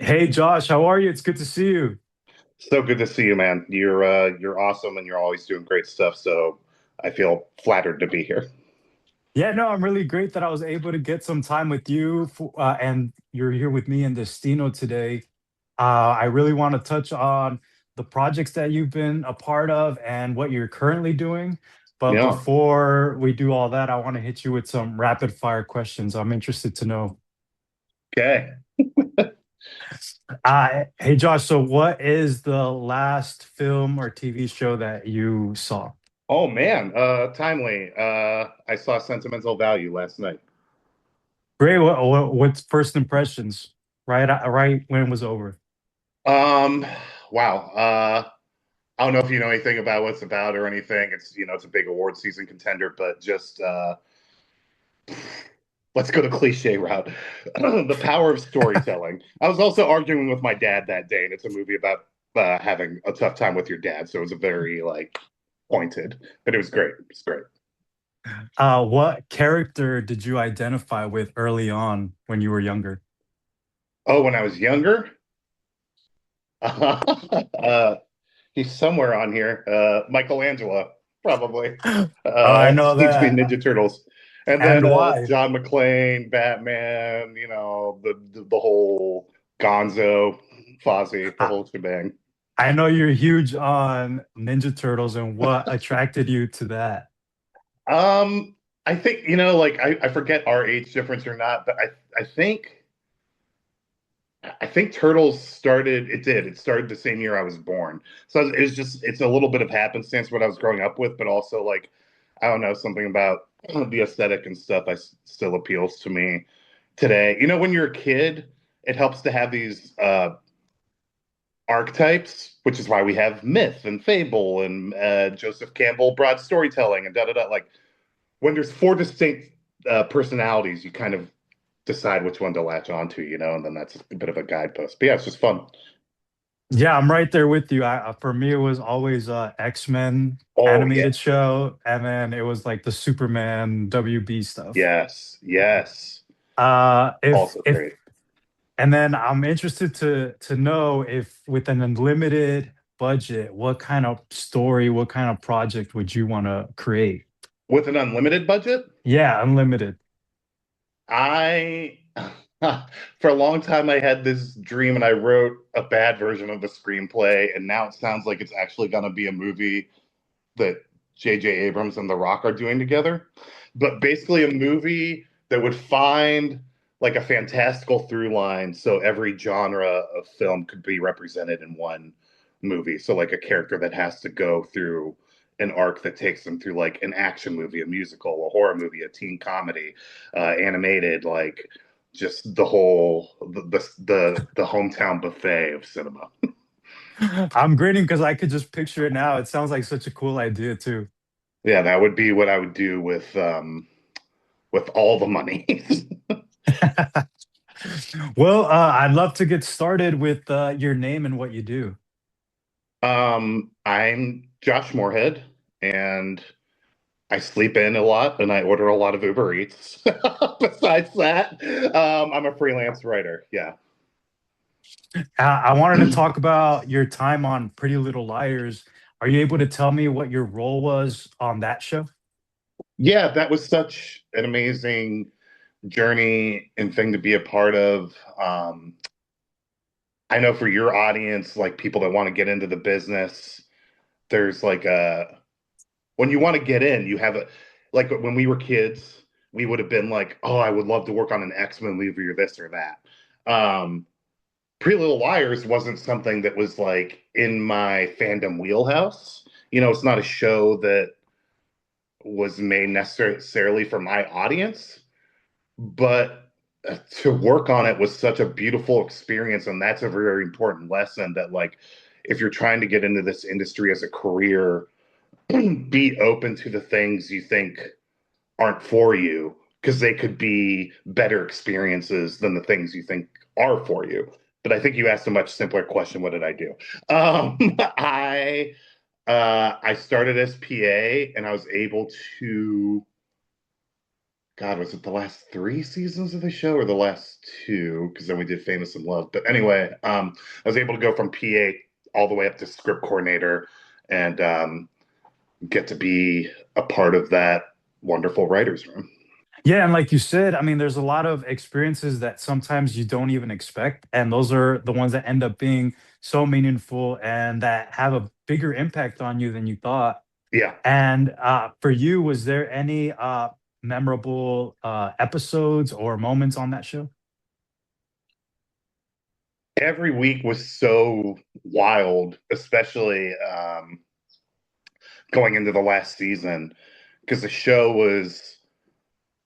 Hey Josh, how are you? It's good to see you. So good to see you, man. You're awesome and you're always doing great stuff. So I feel flattered to be here. Yeah, no, I'm really great that I was able to get some time with you and you're here with me in Destino today. I really want to touch on the projects that you've been a part of and what you're currently doing. But Yeah. before we do all that, I want to hit you with some rapid fire questions. I'm interested to know. Okay. Hey Josh, so what is the last film or TV show that you saw? Oh man, timely. I saw Sentimental Value last night. Great. What's first impressions? Right when it was over. Um, wow. I don't know if you know anything about what it's about or anything. It's a big award season contender, but just let's go the cliche route. The power of storytelling. I was also arguing with my dad that day, and it's a movie about having a tough time with your dad. So it was a very like pointed, but it was great. It was great. What character did you identify with early on when you were younger? Oh, when I was younger, uh, he's somewhere on here. Michelangelo, probably. I know Teenage Mutant that. Ninja Turtles. And then And why? John McClane, Batman, the whole Gonzo, Fozzie, the I, whole shebang. I know you're huge on Ninja Turtles, and what attracted you to that? Um, I think, like I forget our age difference or not, but I think Turtles started. It did. It started the same year I was born. So it's a little bit of happenstance what I was growing up with, but also like I don't know something about the aesthetic and stuff. Still appeals to me today. When you're a kid, it helps to have these archetypes, which is why we have myth and fable and Joseph Campbell broad storytelling and da da da. Like when there's four distinct personalities, you kind of decide which one to latch onto, and then that's a bit of a guidepost. But yeah, it's just fun. Yeah, I'm right there with you. For me, it was always X-Men Oh yeah, animated show, and then it was like the Superman WB stuff. yes, yes. If Also if great. And then I'm interested to know if with an unlimited budget, what kind of story, what kind of project would you want to create? With an unlimited budget, Yeah, unlimited. I for a long time I had this dream and I wrote a bad version of the screenplay, and now it sounds like it's actually gonna be a movie that J.J. Abrams and The Rock are doing together. But basically, a movie that would find like a fantastical through line so every genre of film could be represented in one movie. So, like a character that has to go through an arc that takes them through like an action movie, a musical, a horror movie, a teen comedy, animated, like just the hometown buffet of cinema. I'm grinning because I could just picture it now. It sounds like such a cool idea too. Yeah, that would be what I would do with all the money. Well, I'd love to get started with your name and what you do. I'm Josh Moorhead, and I sleep in a lot, and I order a lot of Uber Eats. Besides that, I'm a freelance writer. Yeah, I wanted to talk about your time on Pretty Little Liars. Are you able to tell me what your role was on that show? yeah, that was such an amazing journey and thing to be a part of. I know for your audience, like people that want to get into the business, there's like a when you want to get in, you have a like when we were kids, we would have been like, oh, I would love to work on an X-Men movie or this or that. Pretty Little Liars wasn't something that was like in my fandom wheelhouse. It's not a show that was made necessarily for my audience, but to work on it was such a beautiful experience. And that's a very important lesson that, like, if you're trying to get into this industry as a career, be open to the things you think aren't for you because they could be better experiences than the things you think are for you. But I think you asked a much simpler question. What did I do? I started as PA, and I was able to God, was it the last three seasons of the show or the last two? Because then we did Famous in Love. But anyway, I was able to go from PA all the way up to script coordinator and get to be a part of that wonderful writer's room. Yeah, and like you said, I mean, there's a lot of experiences that sometimes you don't even expect, and those are the ones that end up being so meaningful and that have a bigger impact on you than you thought. Yeah. And for you, was there any memorable episodes or moments on that show? Every week was so wild, especially going into the last season, because the show was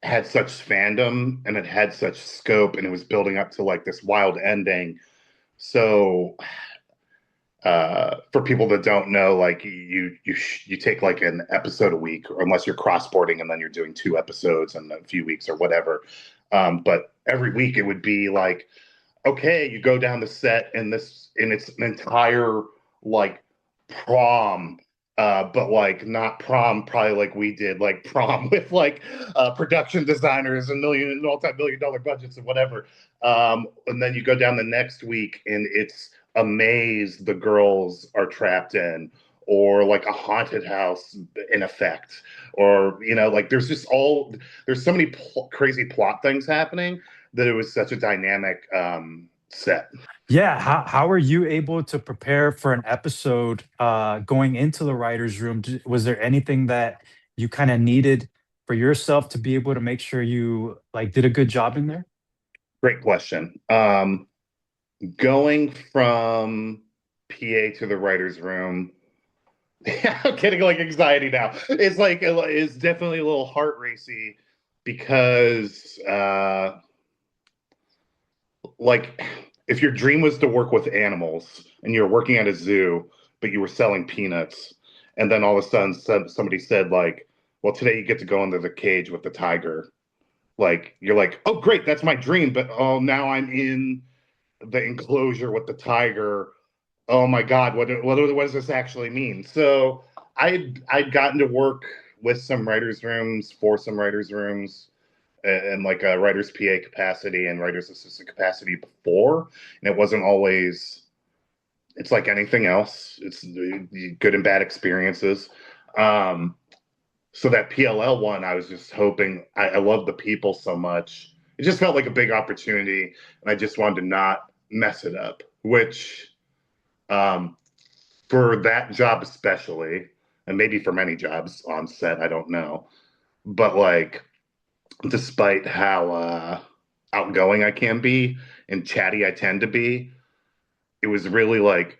had such fandom and it had such scope and it was building up to like this wild ending. So for people that don't know, like you take like an episode a week, or unless you're cross-boarding and then you're doing two episodes in a few weeks or whatever. But every week it would be like, okay, you go down the set and it's an entire like prom, but like not prom probably like we did, like prom with like production designers and multi-million dollar budgets and whatever. And then you go down the next week and it's a maze the girls are trapped in, or like a haunted house in effect, or like there's so many crazy plot things happening that it was such a dynamic set. Yeah, how are you able to prepare for an episode going into the writer's room? Was there anything that you kind of needed for yourself to be able to make sure you like did a good job in there? Great question. Going from PA to the writer's room, I'm getting like anxiety now. It's definitely a little heart racy because like if your dream was to work with animals and you're working at a zoo, but you were selling peanuts, and then all of a sudden somebody said like, well, today you get to go into the cage with the tiger. Like you're like, oh great, that's my dream, but oh now I'm in the enclosure with the tiger. Oh my God, what does this actually mean? So I'd gotten to work with some writers' rooms, for some writers' rooms, and like a writer's PA capacity and writer's assistant capacity before, and it wasn't always. It's like anything else. It's good and bad experiences. Um, so that PLL one, I was just hoping. I love the people so much. It just felt like a big opportunity, and I just wanted to not mess it up. Which, um, for that job especially, and maybe for many jobs on set, I don't know. But like, despite how outgoing I can be and chatty I tend to be, it was really like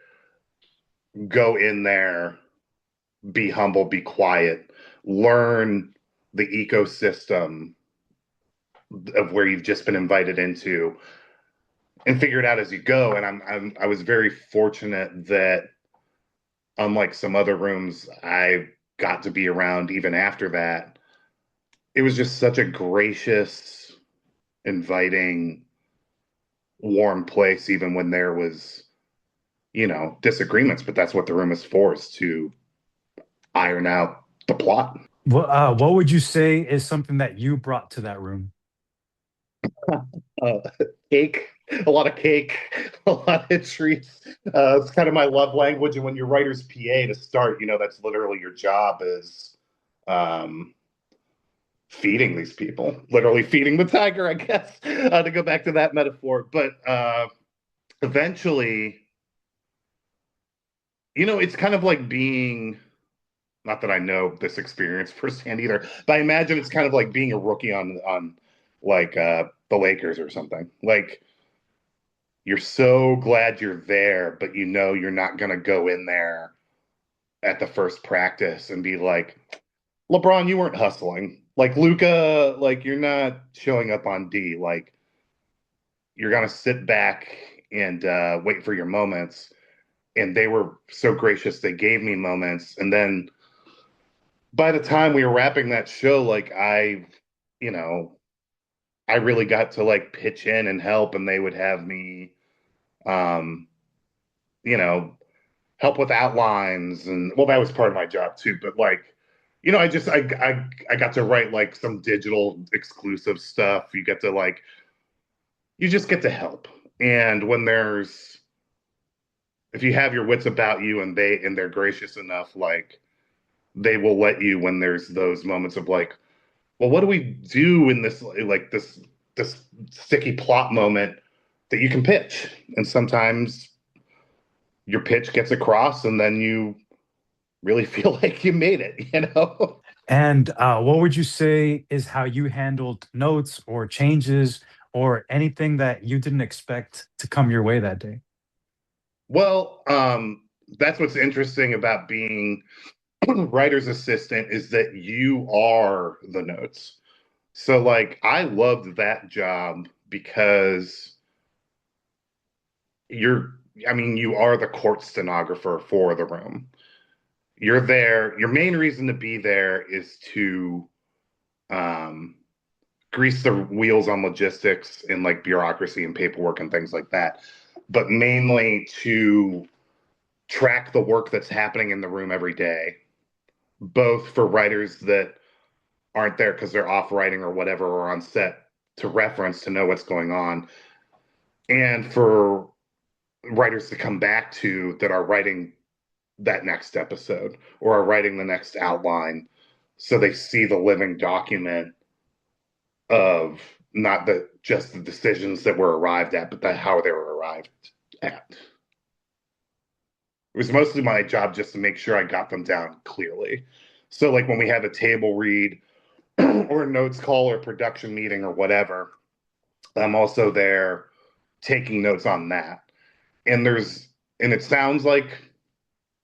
go in there, be humble, be quiet, learn the ecosystem of where you've just been invited into, and figure it out as you go. And I was very fortunate that unlike some other rooms I got to be around even after that, it was just such a gracious, inviting, warm place, even when there was, disagreements. But that's what the room is for, is to iron out the plot. What would you say is something that you brought to that room? uh, Cake, a lot of cake, a lot of treats. It's kind of my love language. And when you're writer's PA to start, that's literally your job, is um, feeding these people, literally feeding the tiger, I guess, to go back to that metaphor. But eventually, it's kind of like being, not that I know this experience firsthand either, but I imagine it's kind of like being a rookie on like the Lakers or something. Like you're so glad you're there, but you're not gonna go in there at the first practice and be like, LeBron, you weren't hustling. Like Luca, like you're not showing up on D. Like you're gonna sit back and wait for your moments. And they were so gracious; they gave me moments, and then by the time we were wrapping that show, like you know, I really got to like pitch in and help, and they would have me, um, you know, help with outlines, and well, that was part of my job too. But like, I got to write like some digital exclusive stuff. You get to like you just get to help. And when there's if you have your wits about you and they're gracious enough, like they will let you when there's those moments of like, well, what do we do in this like this sticky plot moment that you can pitch? And sometimes your pitch gets across and then you really feel like you made it, you know? And what would you say is how you handled notes or changes or anything that you didn't expect to come your way that day? Well, that's what's interesting about being writer's assistant is that you are the notes. So like I loved that job because you're I mean you are the court stenographer for the room. You're there. Your main reason to be there is to um grease the wheels on logistics and like bureaucracy and paperwork and things like that, but mainly to track the work that's happening in the room every day, both for writers that aren't there because they're off writing or whatever or on set to reference to know what's going on, and for writers to come back to that are writing that next episode or are writing the next outline so they see the living document of not the just the decisions that were arrived at, but how they were arrived at. It was mostly my job just to make sure I got them down clearly. So, like when we have a table read or a notes call or production meeting or whatever, I'm also there taking notes on that. And it sounds like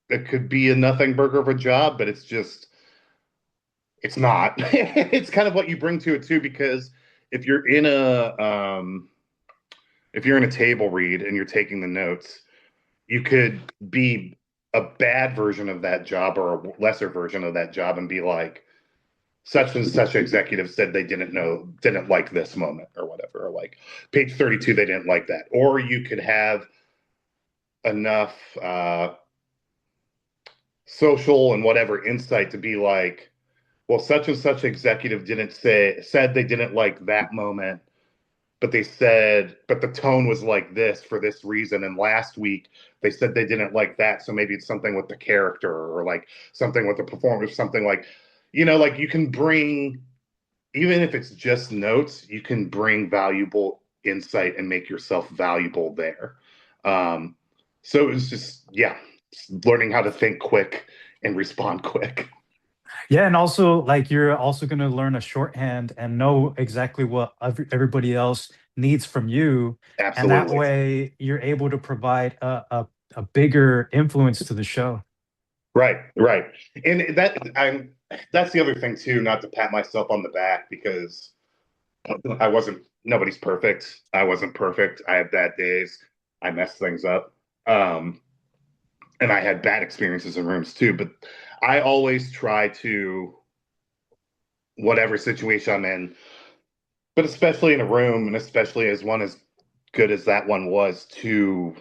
it could be a nothing burger of a job, but it's not. It's kind of what you bring to it too, because if you're in a if you're in a table read and you're taking the notes, you could be a bad version of that job or a lesser version of that job and be like, such and such executive said they didn't like this moment or whatever, or like page 32, they didn't like that. Or you could have enough social and whatever insight to be like, well, such and such executive didn't said they didn't like that moment, but they said, but the tone was like this for this reason. And last week they said they didn't like that. So maybe it's something with the character or like something with the performance, something like, like you can bring, even if it's just notes, you can bring valuable insight and make yourself valuable there. Um, so it was just, yeah, learning how to think quick and respond quick. Yeah, and also like you're also going to learn a shorthand and know exactly what everybody else needs from you, and that Absolutely. way you're able to provide a bigger influence to the show. Right, right. And that's the other thing too, not to pat myself on the back because nobody's perfect. I wasn't perfect. I had bad days. I messed things up. Um, and I had bad experiences in rooms too, but I always try to, whatever situation I'm in, but especially in a room and especially as one as good as that one was, to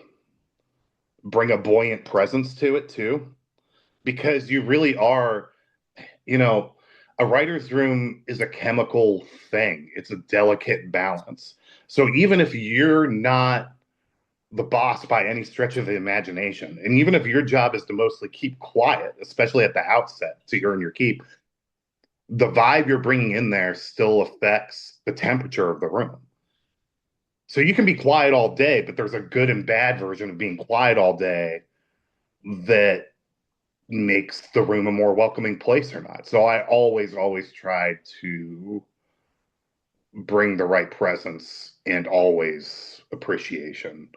bring a buoyant presence to it too, because you really are, you know, a writer's room is a chemical thing. It's a delicate balance. So even if you're not the boss by any stretch of the imagination, and even if your job is to mostly keep quiet, especially at the outset to earn your keep, the vibe you're bringing in there still affects the temperature of the room. So you can be quiet all day, but there's a good and bad version of being quiet all day that makes the room a more welcoming place or not. So I always try to bring the right presence and always appreciation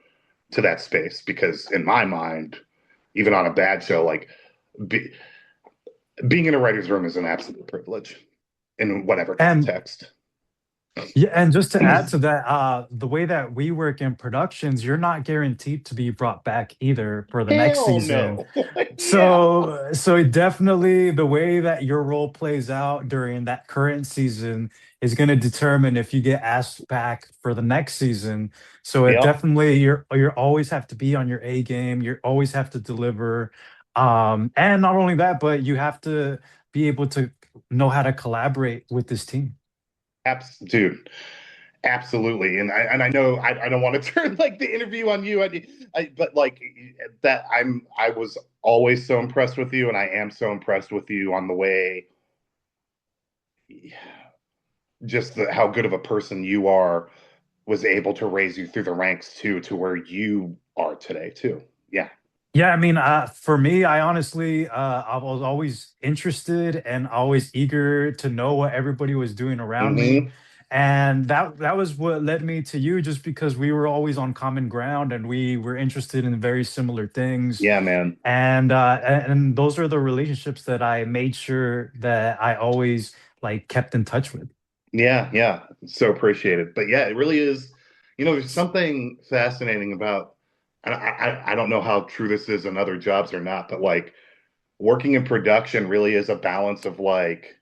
to that space because in my mind, even on a bad show, like be, being in a writer's room is an absolute privilege in whatever And context. yeah, and just to add to that, the way that we work in productions, you're not guaranteed to be brought back either for the next Hell season. no. Yeah. So definitely the way that your role plays out during that current season is going to determine if you get asked back for the next season. So it Yep. definitely you're always have to be on your A game. You always have to deliver. And not only that, but you have to be able to know how to collaborate with this team. Dude, absolutely. And I know I don't want to turn like the interview on you. But like that I was always so impressed with you, and I am so impressed with you on the way, just how good of a person you are was able to raise you through the ranks too to where you are today too. Yeah. Yeah, I mean, for me, I honestly, I was always interested and always eager to know what everybody was doing around me, Hmm. and that was what led me to you, just because we were always on common ground and we were interested in very similar things, Yeah, man. and those are the relationships that I made sure that I always like kept in touch with. Yeah, yeah. So appreciated. But yeah, it really is. There's something fascinating about, and I don't know how true this is in other jobs or not, but like working in production really is a balance of like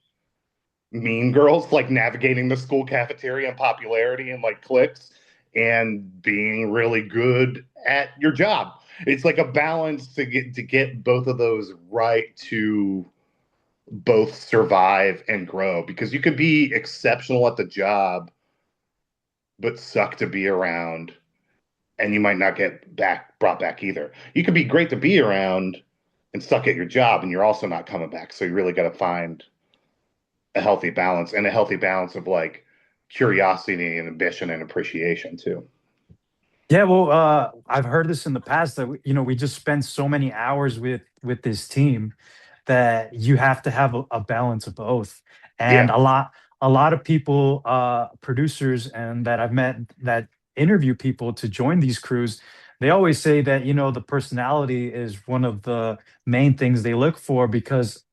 Mean Girls, like navigating the school cafeteria and popularity and like clicks and being really good at your job. It's like a balance to get both of those right to both survive and grow because you could be exceptional at the job but suck to be around and you might not get back brought back either. You could be great to be around and suck at your job and you're also not coming back. So you really got to find a healthy balance and a healthy balance of like curiosity and ambition and appreciation too. Yeah, well, I've heard this in the past that we just spend so many hours with this team that you have to have a balance of both. And Yeah. a lot of people, producers, and that I've met that interview people to join these crews, they always say that the personality is one of the main things they look for, because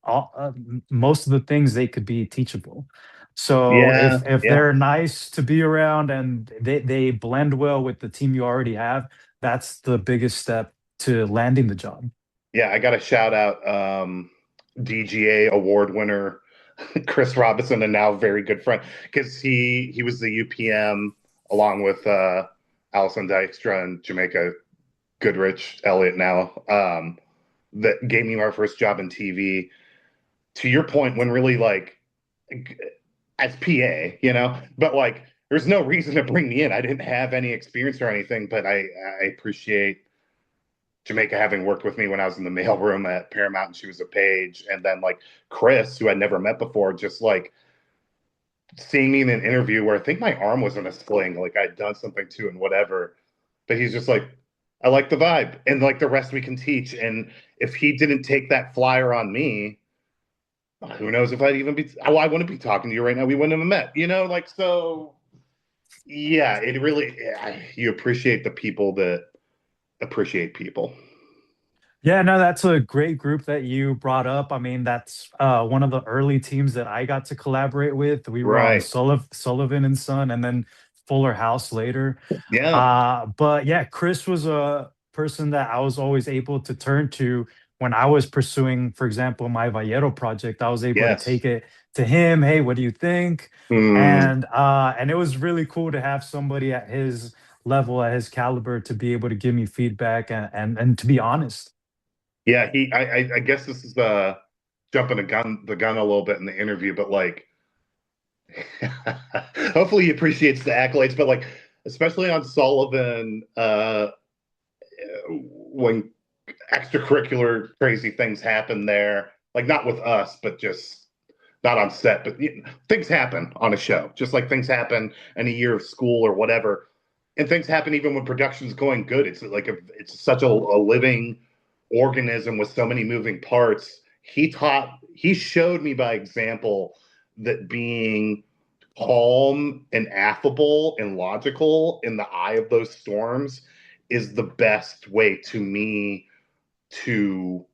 most of the things they could be teachable. So Yeah. if Yeah. they're nice to be around and they blend well with the team you already have, that's the biggest step to landing the job. Yeah. I got to shout out DGA award winner Chris Robinson, and now very good friend because he was the UPM along with Allison Dykstra and Jamaica Goodrich Elliott now, that gave me my first job in TV. To your point, when really like as PA, but like there's no reason to bring me in. I didn't have any experience or anything, but I appreciate Jamaica having worked with me when I was in the mailroom at Paramount and she was a page, and then like Chris, who I'd never met before, just like seeing me in an interview where I think my arm was in a sling, like I'd done something to and whatever. But he's just like, I like the vibe and like the rest we can teach. And if he didn't take that flyer on me, who knows if I'd even be, well, I wouldn't be talking to you right now. We wouldn't have met, like, so yeah, it really, you appreciate the people that appreciate people. Yeah, no, that's a great group that you brought up. I mean, that's one of the early teams that I got to collaborate with. We were on Right. Sullivan and Son, and then Fuller House later. Yeah. But yeah, Chris was a person that I was always able to turn to when I was pursuing, for example, my Vallero project. I was able to Yes. take it to him. Hey, what do you think? Mm. And it was really cool to have somebody at his level, at his caliber, to be able to give me feedback and to be honest. Yeah. I guess this is jumping the gun a little bit in the interview, but like, hopefully he appreciates the accolades, but like, especially on Sullivan, when extracurricular crazy things happen there, like not with us, but just not on set, but things happen on a show, just like things happen in a year of school or whatever. And things happen even when production's going good. It's like it's such a living organism with so many moving parts. He showed me by example that being calm and affable and logical in the eye of those storms is the best way to me to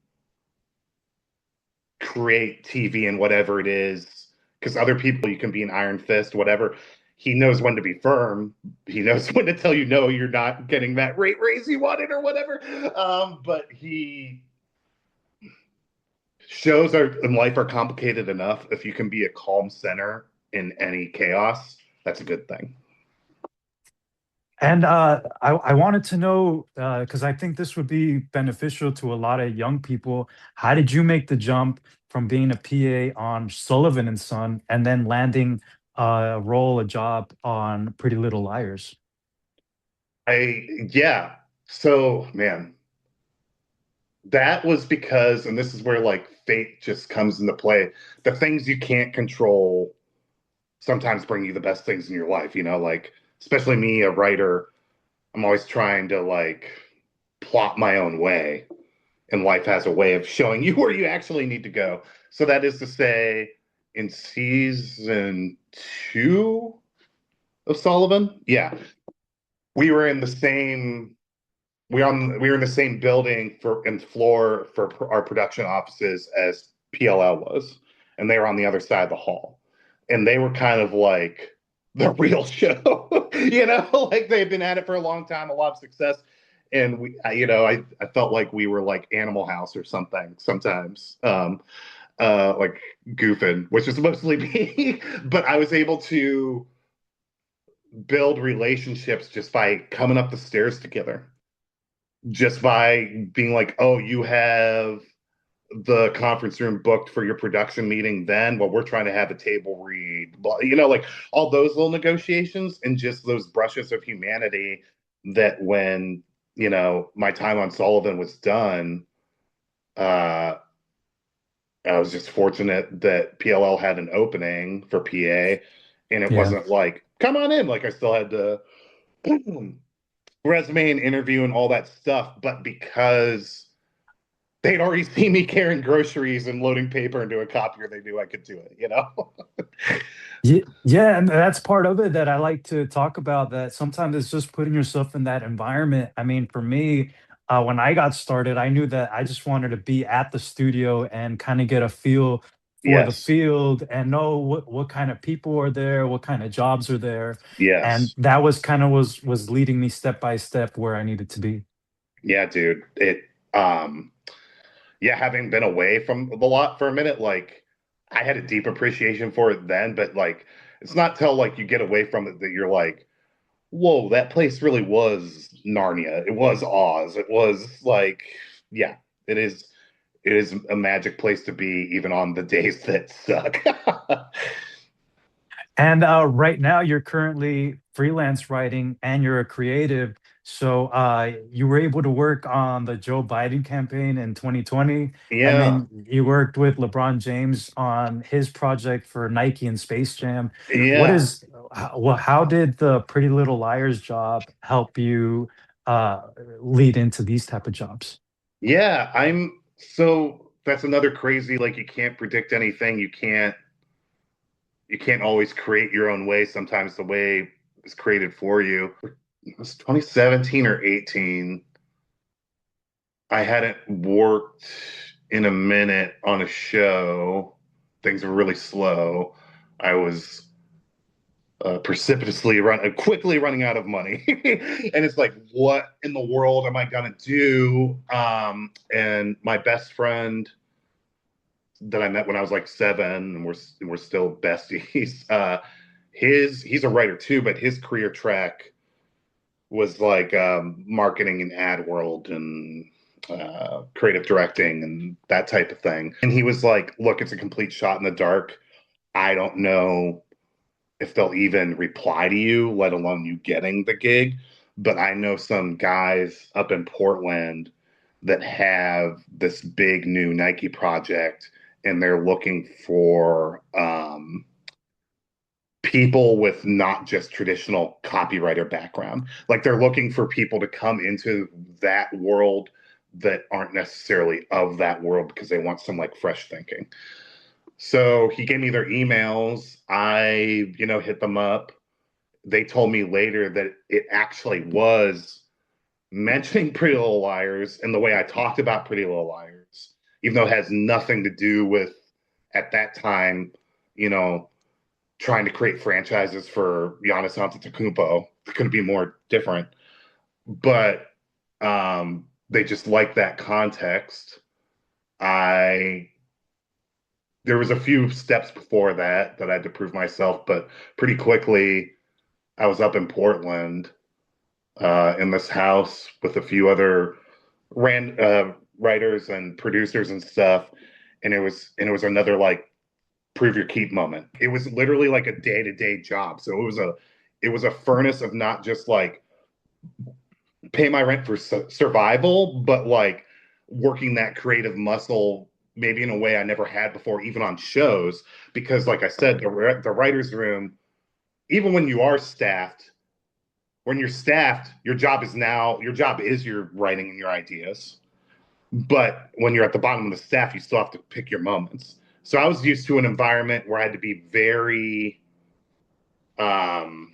create TV and whatever it is. Because other people, you can be an iron fist, whatever. He knows when to be firm. He knows when to tell you no, you're not getting that rate raise you wanted or whatever. But he shows in life are complicated enough. If you can be a calm center in any chaos, that's a good thing. And I wanted to know, because I think this would be beneficial to a lot of young people. How did you make the jump from being a PA on Sullivan and Son and then landing a role, a job on Pretty Little Liars? Yeah. So, man, that was because, and this is where like fate just comes into play. The things you can't control sometimes bring you the best things in your life, like, especially me, a writer, I'm always trying to like plot my own way, and life has a way of showing you where you actually need to go. So that is to say, in season two of Sullivan, yeah, we were in the same we were in the same building for and floor for our production offices as PLL was, and they were on the other side of the hall, and they were kind of like the real show, like they had been at it for a long time, a lot of success, and I felt like we were like Animal House or something sometimes, like goofing, which is mostly me, but I was able to build relationships just by coming up the stairs together, just by being like, oh, you have the conference room booked for your production meeting then, well, we're trying to have a table read, like all those little negotiations and just those brushes of humanity that when, my time on Sullivan was done, uh, I was just fortunate that PLL had an opening for PA, and it Yeah. wasn't like, come on in. Like I still had to resume and interview and all that stuff, but because they'd already seen me carrying groceries and loading paper into a copier, they knew I could do it. Yeah, and that's part of it that I like to talk about, that sometimes it's just putting yourself in that environment. I mean, for me, when I got started, I knew that I just wanted to be at the studio and kind of get a feel for the Yes. field and know what kind of people are there, what kind of jobs are there. And Yes. that was kind of was leading me step by step where I needed to be. Yeah, dude. Um, yeah, having been away from the lot for a minute, like I had a deep appreciation for it then, but like it's not till like you get away from it that you're like, whoa, that place really was Narnia. It was Oz. It was like, yeah, it is. It is a magic place to be, even on the days that suck. And right now, you're currently freelance writing and you're a creative. So you were able to work on the Joe Biden campaign in 2020. And Yeah, then you worked with LeBron James on his project for Nike and Space Jam. What yeah, is, how did the Pretty Little Liars job help you uh, lead into these type of jobs? yeah. I'm so that's another crazy, like you can't predict anything. You can't always create your own way. Sometimes the way is created for you. It was 2017 or 18. I hadn't worked in a minute on a show. Things were really slow. I was quickly running out of money, and it's like, what in the world am I gonna do? And my best friend that I met when I was like 7, and we're still besties. He's a writer too, but his career track was like marketing and ad world and creative directing and that type of thing. And he was like, "Look, it's a complete shot in the dark. I don't know if they'll even reply to you, let alone you getting the gig. But I know some guys up in Portland that have this big new Nike project, and they're looking for people with not just traditional copywriter background. Like they're looking for people to come into that world that aren't necessarily of that world because they want some like fresh thinking. So he gave me their emails. I, hit them up. They told me later that it actually was mentioning Pretty Little Liars and the way I talked about Pretty Little Liars, even though it has nothing to do with, at that time, you know, trying to create franchises for Giannis Antetokounmpo. It couldn't be more different. But they just like that context. I There was a few steps before that I had to prove myself, but pretty quickly I was up in Portland in this house with a few other writers and producers and stuff, and it was another like prove your keep moment. It was literally like a day to day job, so it was a furnace of not just like pay my rent for survival, but like working that creative muscle maybe in a way I never had before, even on shows. Because, like I said, the writers' room, even when you are staffed, when you're staffed, your job is your writing and your ideas. But when you're at the bottom of the staff, you still have to pick your moments. So I was used to an environment where I had to be very um,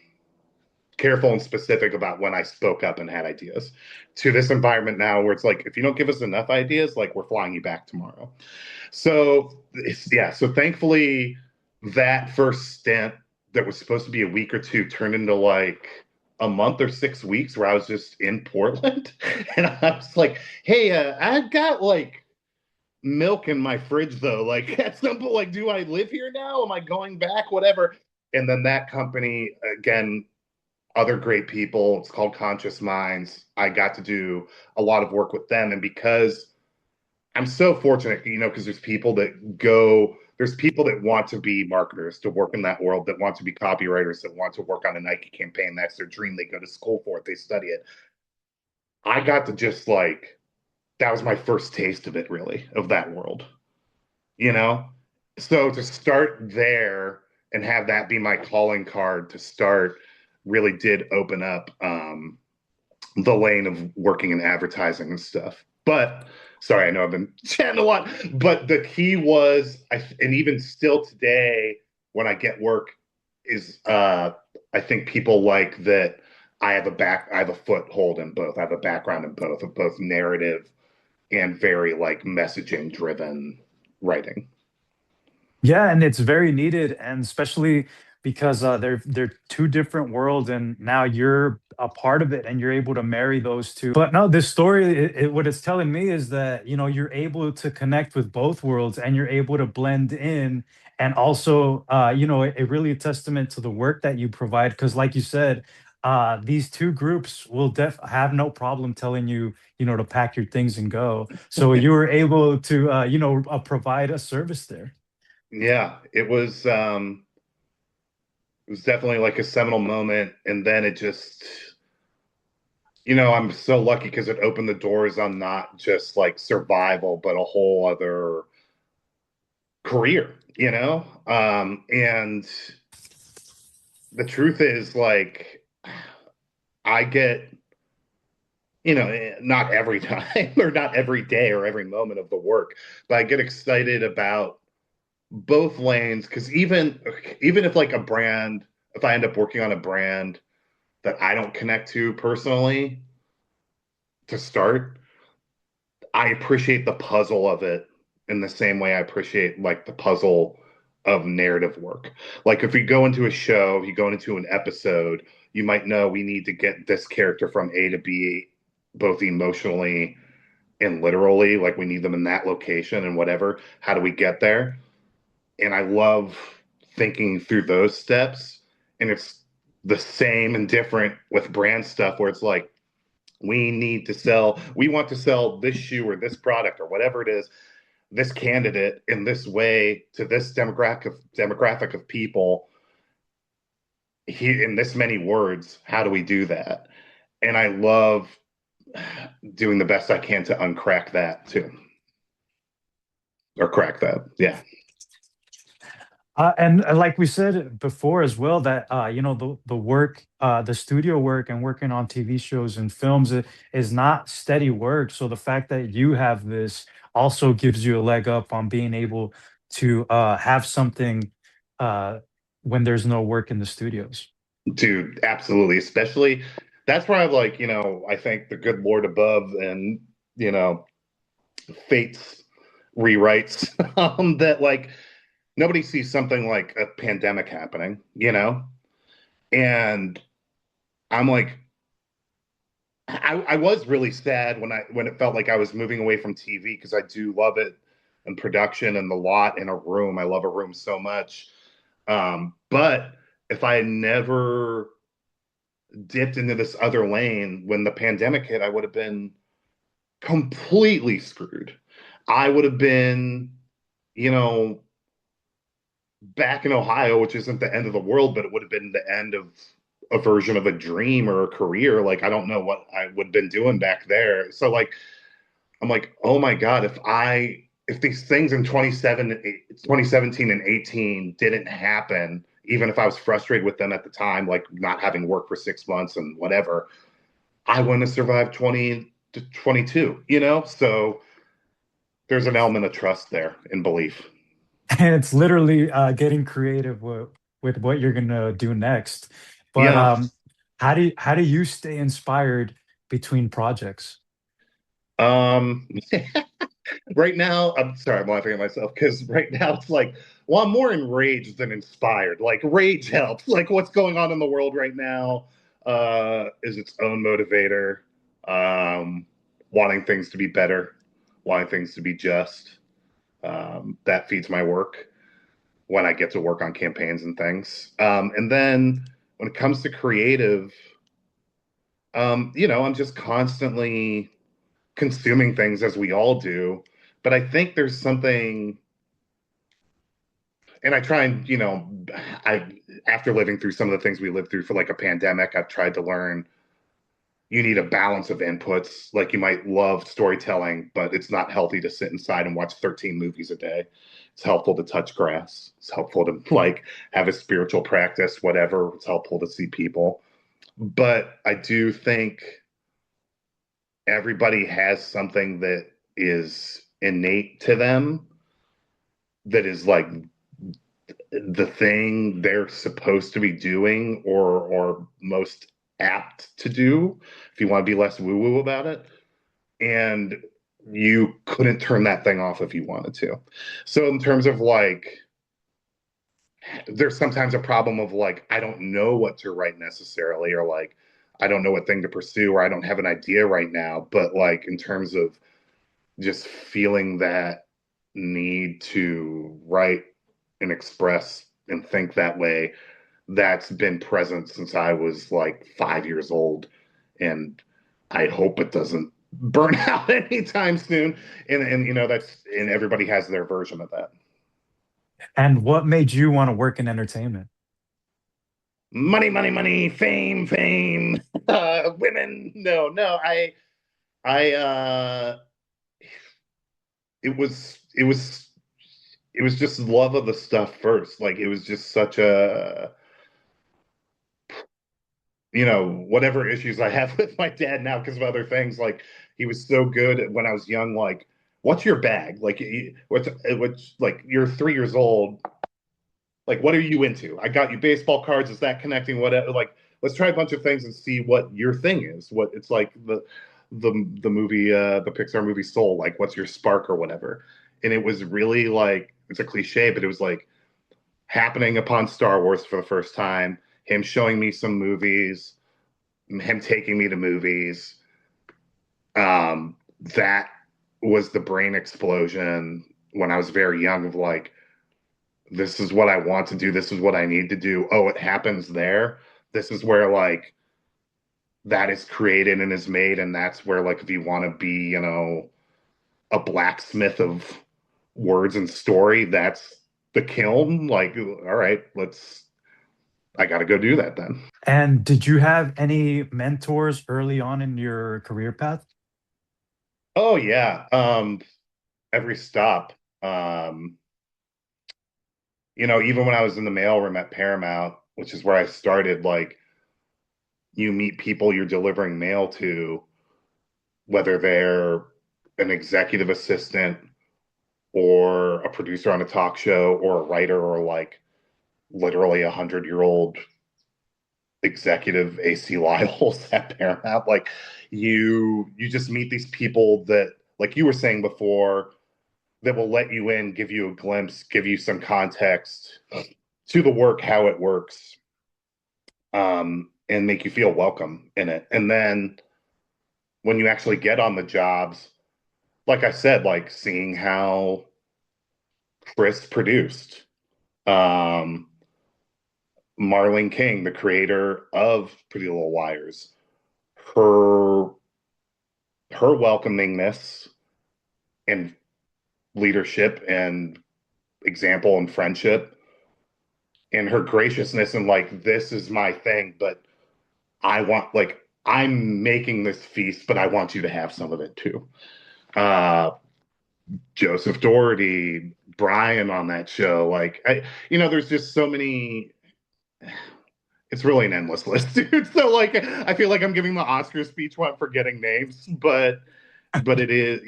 careful and specific about when I spoke up and had ideas. To this environment now where it's like, if you don't give us enough ideas, like we're flying you back tomorrow. So yeah, so thankfully that first stint that was supposed to be a week or two turned into like a month or 6 weeks where I was just in Portland. And I was like, hey, I've got like milk in my fridge though. Like at some point, like, do I live here now? Am I going back? Whatever. And then that company, again, other great people. It's called Conscious Minds. I got to do a lot of work with them. And because I'm so fortunate, because there's people that want to be marketers, to work in that world, that want to be copywriters, that want to work on a Nike campaign. That's their dream. They go to school for it, they study it. I got to just like, that was my first taste of it, really, of that world, you know? So to start there and have that be my calling card to start really did open up the lane of working in advertising and stuff. But sorry, I know I've been chatting a lot, but the key was, and even still today, when I get work, is I think people like that I have a foothold in both. I have a background in both, of both narrative and very like messaging driven writing. Yeah, and it's very needed, and especially because they're two different worlds, and now you're a part of it, and you're able to marry those two. But no, this story, what it's telling me is that you're able to connect with both worlds, and you're able to blend in, and also it really a testament to the work that you provide. Because, like you said, these two groups will def have no problem telling you to pack your things and go. So you were able to provide a service there. Yeah, it was definitely like a seminal moment, and then it just, I'm so lucky because it opened the doors on not just like survival, but a whole other career, and the truth is, like, I get, not every time or not every day or every moment of the work, but I get excited about both lanes, because even if like a brand, if I end up working on a brand that I don't connect to personally to start, I appreciate the puzzle of it in the same way I appreciate like the puzzle of narrative work. Like if you go into a show, you go into an episode, you might know we need to get this character from A to B, both emotionally and literally. Like we need them in that location and whatever. How do we get there? And I love thinking through those steps. And it's the same and different with brand stuff where it's like, we want to sell this shoe or this product or whatever it is, this candidate in this way to this demographic of people in this many words. How do we do that? And I love doing the best I can to uncrack that too, or crack that. Yeah. And like we said before as well, that the work, the studio work, and working on TV shows and films is not steady work. So the fact that you have this also gives you a leg up on being able to have something uh, when there's no work in the studios. Dude, absolutely. Especially that's where I like, I thank the good Lord above and, you know, fate's rewrites that like nobody sees something like a pandemic happening, And I'm like, I was really sad when it felt like I was moving away from TV, because I do love it, and production and the lot in a room. I love a room so much. But if I had never dipped into this other lane, when the pandemic hit, I would have been completely screwed. I would have been, you know, back in Ohio, which isn't the end of the world, but it would have been the end of a version of a dream or a career. Like, I don't know what I would have been doing back there. So, like, I'm like, oh my God, if these things in 2017 and 18 didn't happen, even if I was frustrated with them at the time, like not having worked for 6 months and whatever, I wouldn't have survived 20 to 22, you know? So there's an element of trust there and belief. And it's literally getting creative with what you're gonna do next. But Yeah. how do you stay inspired between projects? Um, right now, I'm sorry, I'm laughing at myself because right now it's like, well, I'm more enraged than inspired. Like, rage helps. Like, what's going on in the world right now is its own motivator. Um, Wanting things to be better, wanting things to be just. That feeds my work when I get to work on campaigns and things. And then when it comes to creative, I'm just constantly consuming things as we all do. But I think there's something, and I try and, I, after living through some of the things we lived through for like a pandemic, I've tried to learn you need a balance of inputs. Like, you might love storytelling, but it's not healthy to sit inside and watch 13 movies a day. It's helpful to touch grass. It's helpful to like have a spiritual practice, whatever. It's helpful to see people. But I do think everybody has something that is innate to them, that is like the thing they're supposed to be doing, or most apt to do, if you want to be less woo woo about it. And you couldn't turn that thing off if you wanted to. So in terms of like, there's sometimes a problem of like, I don't know what to write necessarily, or like, I don't know what thing to pursue, or I don't have an idea right now. But like, in terms of just feeling that need to write and express and think that way, that's been present since I was like 5 years old. And I hope it doesn't burn out anytime soon. And and everybody has their version of that. And what made you want to work in entertainment? Money, money, money, fame, fame, women. No, no, I it was just love of the stuff first. Like, it was just such a, whatever issues I have with my dad now because of other things, like, he was so good when I was young. Like, what's your bag? Like, what's like, you're 3 years old. Like, what are you into? I got you baseball cards. Is that connecting? Whatever. Like, let's try a bunch of things and see what your thing is. What it's like, the movie, the Pixar movie Soul. Like, what's your spark or whatever? And it was really like, it's a cliche, but it was like happening upon Star Wars for the first time. Him showing me some movies, him taking me to movies. That was the brain explosion when I was very young of like, this is what I want to do. This is what I need to do. Oh, it happens there. This is where like that is created and is made. And that's where, like, if you want to be, a blacksmith of words and story, that's the kiln. Like, all right, I got to go do that then. And did you have any mentors early on in your career path? Oh yeah. Every stop. Um, even when I was in the mailroom at Paramount, which is where I started, like, you meet people you're delivering mail to, whether they're an executive assistant or a producer on a talk show or a writer, or like literally 100-year-old executive AC Lyles at Paramount. Like, you just meet these people that, like you were saying before, that will let you in, give you a glimpse, give you some context to the work, how it works, and make you feel welcome in it. And then when you actually get on the jobs, like I said, like seeing how Chris produced, um, Marlene King, the creator of Pretty Little Liars, her her welcomingness and leadership and example and friendship, and her graciousness and like, this is my thing, but I want, like, I'm making this feast, but I want you to have some of it too. Uh, Joseph Doherty, Brian on that show, like, there's just so many. It's really an endless list, dude. So like, I feel like I'm giving the Oscar speech while I'm forgetting names, but it is,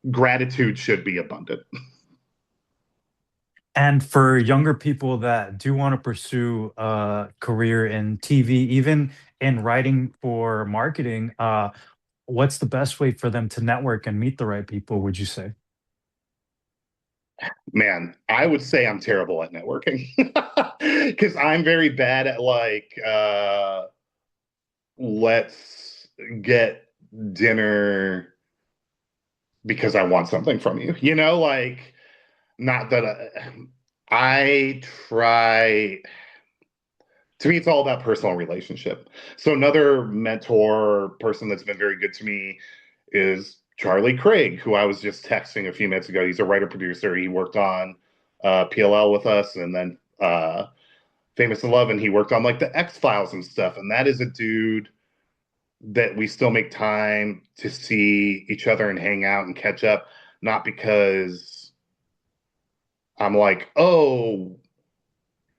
gratitude should be abundant. And for younger people that do want to pursue a career in TV, even in writing for marketing, what's the best way for them to network and meet the right people, would you say? Man, I would say I'm terrible at networking because I'm very bad at like, let's get dinner because I want something from you. Like, not that I try. To me, it's all about personal relationship. So another mentor person that's been very good to me is Charlie Craig, who I was just texting a few minutes ago. He's a writer producer. He worked on PLL with us, and then Famous 11. He worked on like the X Files and stuff. And that is a dude that we still make time to see each other and hang out and catch up. Not because I'm like, oh,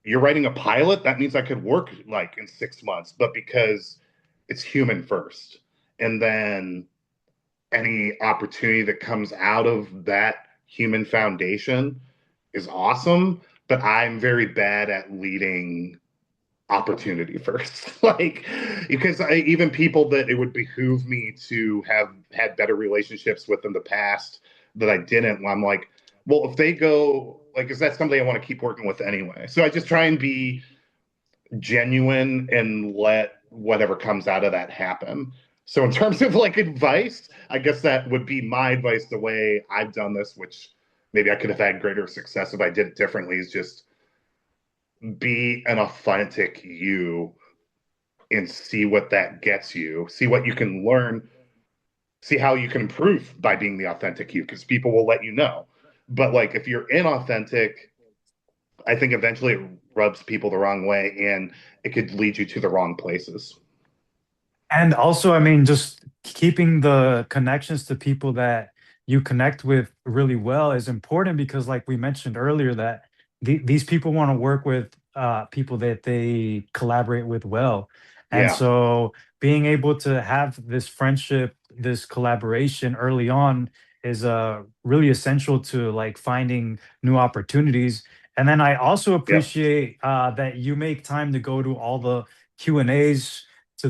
you're writing a pilot, that means I could work like in 6 months, but because it's human first. And then any opportunity that comes out of that human foundation is awesome. But I'm very bad at leading opportunity first. Like, because even people that it would behoove me to have had better relationships with in the past that I didn't, I'm like, well, if they go, like, is that somebody I want to keep working with anyway? So I just try and be genuine and let whatever comes out of that happen. So in terms of like advice, I guess that would be my advice. The way I've done this, which maybe I could have had greater success if I did it differently, is just be an authentic you and see what that gets you, see what you can learn, see how you can improve by being the authentic you, because people will let you know. But like, if you're inauthentic, I think eventually it rubs people the wrong way and it could lead you to the wrong places. And also, I mean, just keeping the connections to people that you connect with really well is important because, like we mentioned earlier, that these people want to work with people that they collaborate with well. And Yeah. so, being able to have this friendship, this collaboration early on is really essential to like finding new opportunities. And then I also Yep. appreciate that you make time to go to all the Q&As,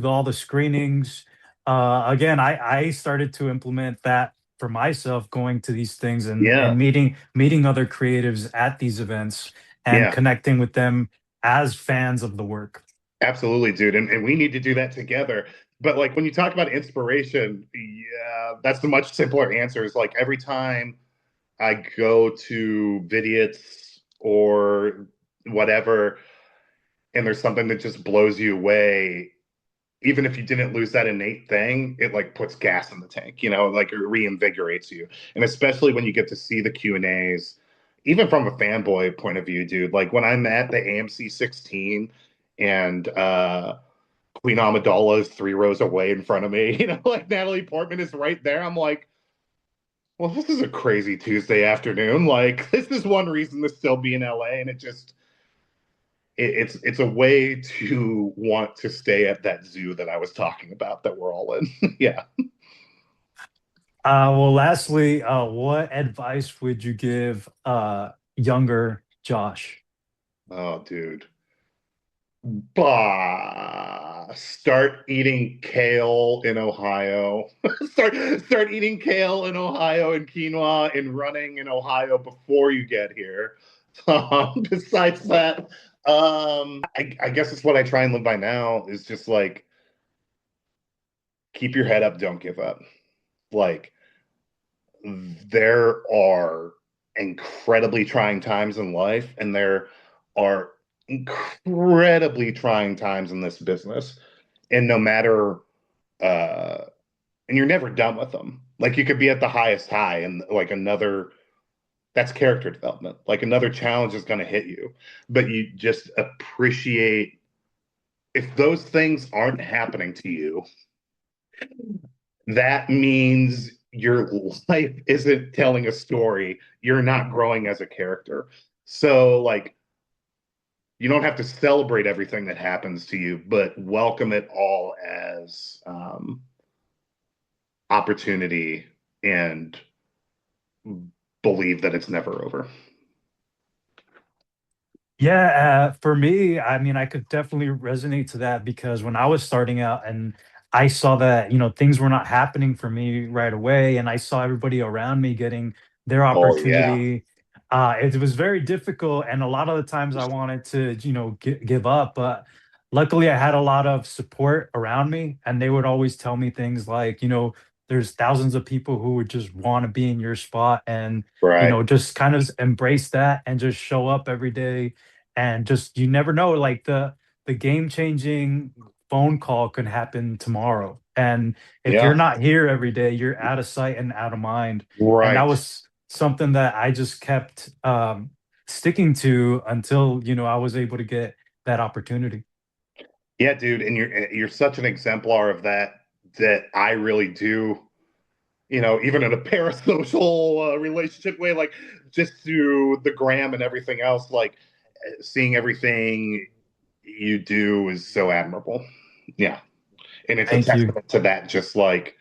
all the screenings. Again, I started to implement that for myself, going to these things and Yeah. meeting other creatives at these events and Yeah. connecting with them as fans of the work. Absolutely, dude. And we need to do that together. But like, when you talk about inspiration, yeah, that's the much simpler answer. Is like, every time I go to Vidiots or whatever, and there's something that just blows you away, even if you didn't lose that innate thing, it like puts gas in the tank, like it reinvigorates you. And especially when you get to see the Q&As, even from a fanboy point of view, dude, like when I'm at the AMC 16 and Queen Amidala is 3 rows away in front of me, like Natalie Portman is right there. I'm like, well, this is a crazy Tuesday afternoon. Like, this is one reason to still be in LA. And it's a way to want to stay at that zoo that I was talking about that we're all in. Yeah. Well, lastly, what advice would you give younger Josh? Oh, dude. Bah. Start eating kale in Ohio. start eating kale in Ohio and quinoa and running in Ohio before you get here. Besides that, I guess it's what I try and live by now is just like, keep your head up, don't give up. Like, there are incredibly trying times in life, and there are incredibly trying times in this business. And no matter, uh, and you're never done with them. Like you could be at the highest high and like another, that's character development. Like another challenge is going to hit you, but you just appreciate if those things aren't happening to you, that means your life isn't telling a story. You're not growing as a character. So, like, you don't have to celebrate everything that happens to you, but welcome it all as opportunity and believe that it's never over. Yeah, for me, I mean, I could definitely resonate to that because when I was starting out and I saw that, things were not happening for me right away, and I saw everybody around me getting their Oh, yeah. opportunity, it was very difficult. And a lot of the times I wanted to, give up, but luckily I had a lot of support around me, and they would always tell me things like, there's thousands of people who would just want to be in your spot, and Right. just kind of embrace that and just show up every day, and just you never know, like the game changing phone call could happen tomorrow, and if you're Yeah. not here every day, you're out of sight and out of mind. And that Right. was something that I just kept sticking to until I was able to get that opportunity. Yeah, dude, and you're such an exemplar of that that I really do, even in a parasocial relationship way, like just through the gram and everything else, like seeing everything you do is so admirable. Yeah. And it's a Thank you. testament to that, just like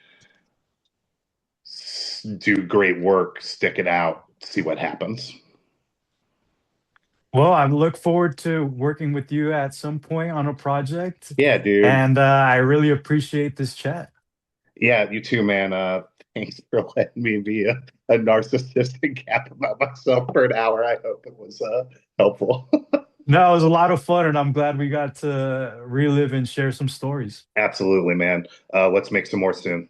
do great work, stick it out, see what happens. Well, I look forward to working with you at some point on a project, Yeah, dude. and I really appreciate this chat. Yeah, you too, man. Thanks for letting me be a narcissistic gap about myself for an hour. I hope it was helpful. No, it was a lot of fun, and I'm glad we got to relive and share some stories. Absolutely, man. Let's make some more soon.